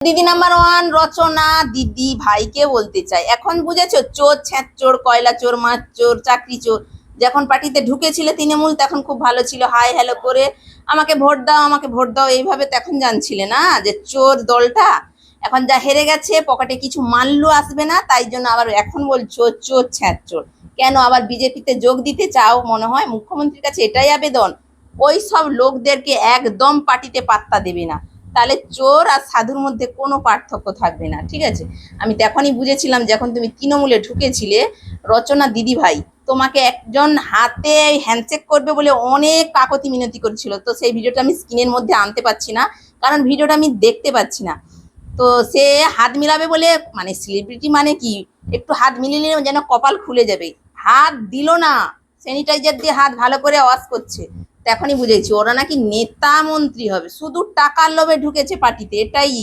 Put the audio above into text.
দিদি number one রচনা দিদি ভাইকে বলতে চাই, এখন বুঝেছো? চোর, ছ্যাঁচোর, কয়লা চোর, মাছ চোর, চাকরি চোর। যখন পার্টিতে ঢুকেছিলে তৃণমূল তখন খুব ভালো ছিল, হাই হ্যালো করে আমাকে ভোট দাও, আমাকে ভোট দাও এইভাবে তখন জানছিলে না যে চোর দলটা। এখন যা হেরে গেছে, পকেটে কিছু মাল্য আসবে না, তাই জন্য আবার এখন বলছো চোর ছ্যাঁচোর। কেন আবার বিজেপিতে যোগ দিতে চাও? মনে হয় মুখ্যমন্ত্রীর কাছে এটাই আবেদন, ওই সব লোকদেরকে একদম পার্টিতে পাত্তা দেবে না, তাহলে চোর আর সাধুর মধ্যে কোনো পার্থক্য থাকবে না। ঠিক আছে, আমি তখনই বুঝেছিলাম যখন তুমি তৃণমূলে ঢুকেছিলে। রচনা দিদি ভাই তোমাকে একজন হাতে হ্যান্ডশেক করবে বলে অনেক কাকতি মিনতি করছিল, তো সেই ভিডিওটা আমি স্ক্রিনের মধ্যে আনতে পারছি না, কারণ ভিডিওটা আমি দেখতে পাচ্ছি না। তো সে হাত মিলাবে বলে, মানে সেলিব্রিটি মানে কি, একটু হাত মিলিয়ে নিলে যেন কপাল খুলে যাবে, হাত দিল না, স্যানিটাইজার দিয়ে হাত ভালো করে ওয়াশ করছে। তখনই বুঝেছি ওরা নাকি নেতা মন্ত্রী হবে, শুধু টাকার লোভে ঢুকেছে পার্টিতে, এটাই